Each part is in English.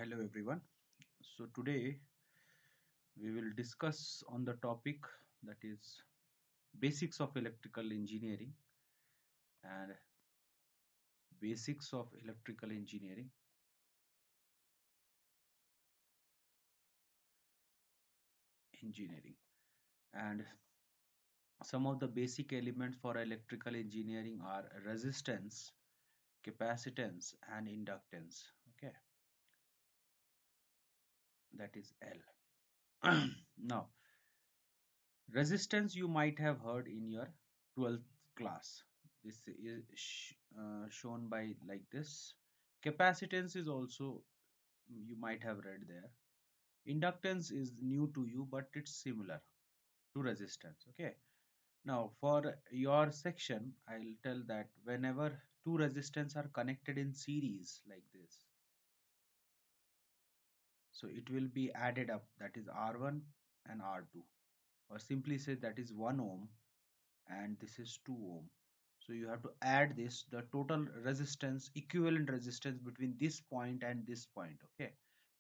Hello everyone. So today we will discuss on the topic that is basics of electrical engineering and basics of electrical engineering and some of the basic elements for electrical engineering are resistance, capacitance and inductance. Okay, that is L. Now, resistance you might have heard in your 12th class. This is shown by like this. Capacitance is also you might have read there. Inductance is new to you, but it's similar to resistance. Okay. Now for your section, I'll tell that whenever two resistance are connected in series like this, so it will be added up. That is R1 and R2, or simply say that is 1 ohm and this is 2 ohm. So you have to add this, the total resistance, equivalent resistance between this point and this point. Okay,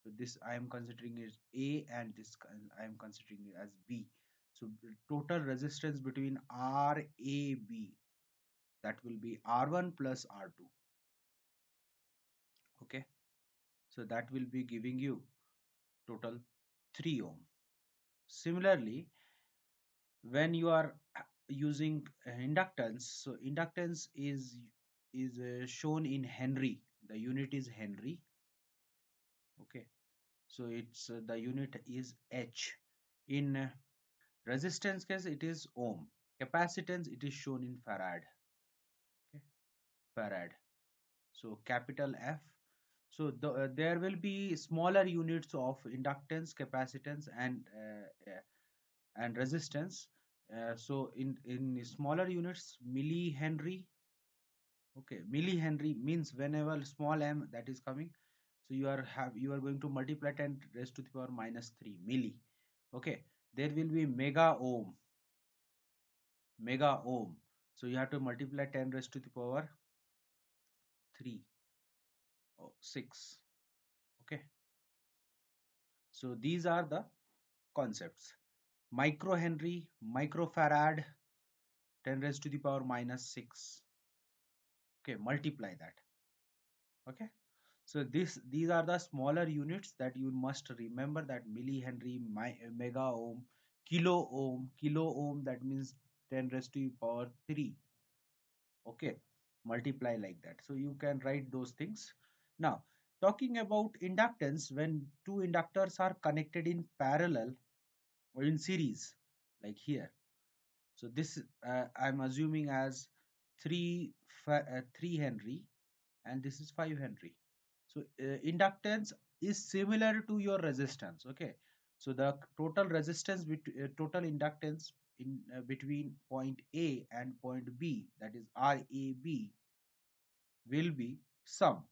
so this I am considering is A and this I am considering it as B. So total resistance between RAB, that will be R1 plus R2. Okay, so that will be giving you total 3 ohm. Similarly, when you are using inductance, so inductance is shown in Henry. The unit is Henry. Okay, so it's the unit is H. In resistance case it is ohm. Capacitance it is shown in farad. Okay, farad. So capital F. So there will be smaller units of inductance, capacitance and resistance. So in smaller units, millihenry. Okay, millihenry means whenever small m that is coming, so you are going to multiply 10 raised to the power minus 3 milli. Okay, there will be mega ohm. So you have to multiply 10 raised to the power 3 or 6. Okay, so these are the concepts: microhenry, microfarad, 10 raised to the power minus 6. Okay, multiply that. Okay, so these are the smaller units that you must remember, that millihenry, mega ohm, kilo ohm, that means 10 raised to the power 3. Okay, multiply like that, so you can write those things. Now talking about inductance, when two inductors are connected in parallel or in series like here, so this I'm assuming as 3 Henry and this is 5 Henry. So inductance is similar to your resistance. Okay, so the total resistance total inductance in between point A and point B, that is RAB, will be sum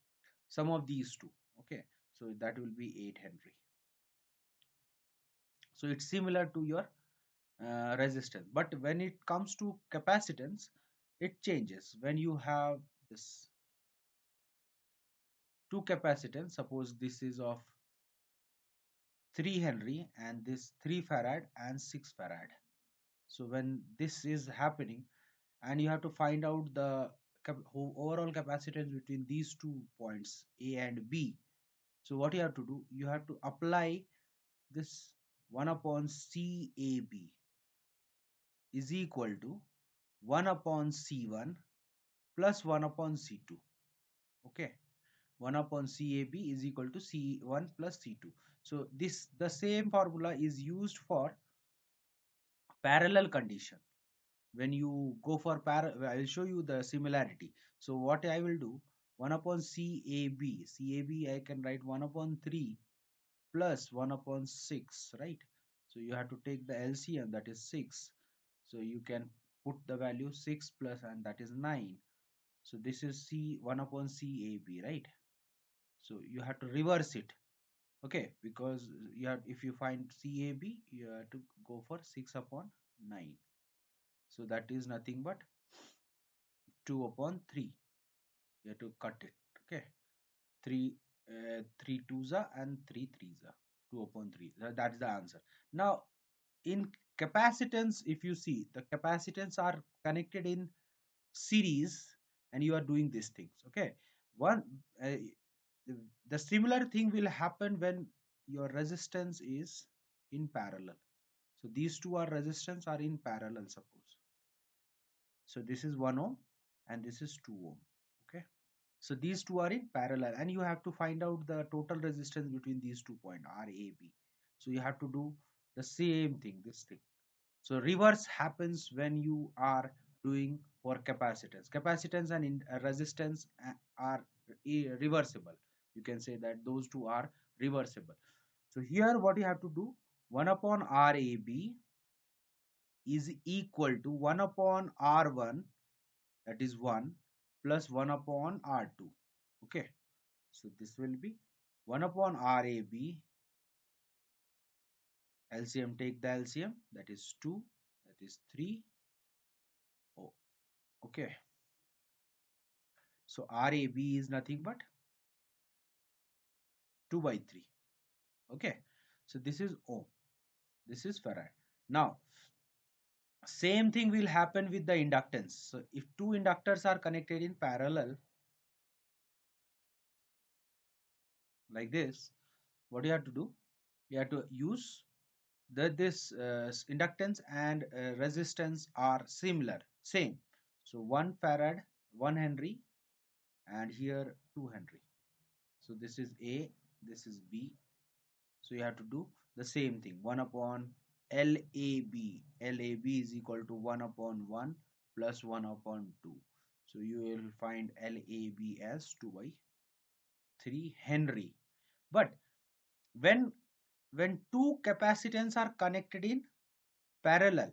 of these two. Okay, so that will be 8 Henry. So it's similar to your resistance, but when it comes to capacitance, it changes. When you have this two capacitance, suppose this is of 3 Henry and this 3 Farad and 6 Farad. So when this is happening and you have to find out the overall capacitance between these 2 points A and B, so what you have to do, you have to apply this 1 upon CAB is equal to 1 upon C1 plus 1 upon C2. Okay, 1 upon CAB is equal to C1 plus C2. So this the same formula is used for parallel condition. When you go for I will show you the similarity. So what I will do, 1 upon CAB I can write 1 upon 3 plus 1 upon 6, right? So you have to take the LCM, that is 6. So you can put the value 6 plus and that is 9. So this is C1 upon CAB, right? So you have to reverse it. Okay, because you have, if you find CAB, you have to go for 6 upon 9. So that is nothing but 2 upon 3. You have to cut it. Okay, 3 3 twos are and 3 threes are 2 upon 3. That's the answer. Now in capacitance, if you see, the capacitance are connected in series and you are doing these things. Okay, one the similar thing will happen when your resistance is in parallel. So these two are resistance are in parallel, suppose. So this is 1 ohm and this is 2 ohm. Okay, so these two are in parallel and you have to find out the total resistance between these 2 points RAB. So you have to do the same thing, this thing. So reverse happens when you are doing for capacitance. Capacitance and resistance are reversible. You can say that those two are reversible. So here what you have to do, 1 upon RAB is equal to 1 upon R1, that is 1, plus 1 upon R2. Okay, so this will be 1 upon RAB, LCM, take the LCM, that is 2, that is 3. Oh, okay. So RAB is nothing but 2 by 3. Okay, so this is ohm, this is farad. Now same thing will happen with the inductance. So if two inductors are connected in parallel like this, what you have to do, you have to use this inductance and resistance are similar, same. So 1 farad, 1 henry, and here 2 henry. So this is A, this is B. So you have to do the same thing, 1 upon LAB. LAB is equal to 1 upon 1 plus 1 upon 2. So you will find LAB as 2 by 3 Henry. But when two capacitance are connected in parallel,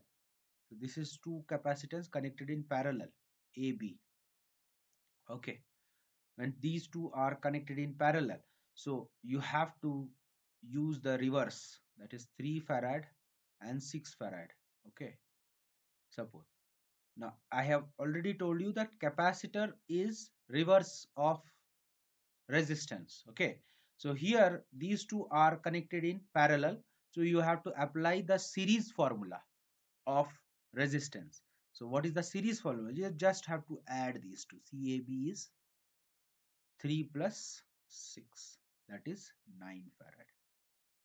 so this is two capacitance connected in parallel, AB. Okay, when these two are connected in parallel, so you have to use the reverse, that is 3 farad and 6 farad. Okay, suppose. Now I have already told you that capacitor is reverse of resistance. Okay, so here these two are connected in parallel, so you have to apply the series formula of resistance. So what is the series formula? You just have to add these two. CAB is 3 plus 6, that is 9 farad.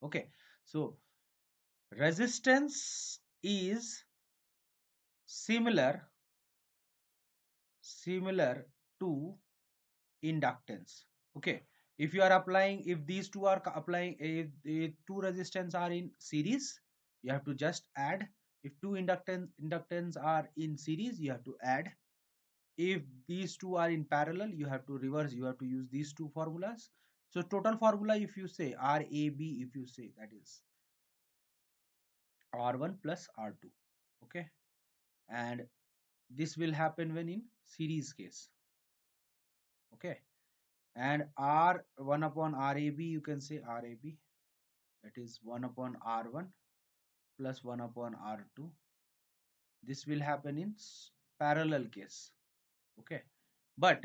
Okay, so resistance is similar to inductance. Okay, if you are applying, if these two are applying, if the two resistance are in series, you have to just add. If two inductance are in series, you have to add. If these two are in parallel, you have to reverse, you have to use these two formulas. So total formula, if you say RAB, if you say, that is R1 plus R2. Okay, and this will happen when in series case. Okay, and R1 upon RAB, you can say RAB, that is 1 upon R1 plus 1 upon R2. This will happen in parallel case. Okay, but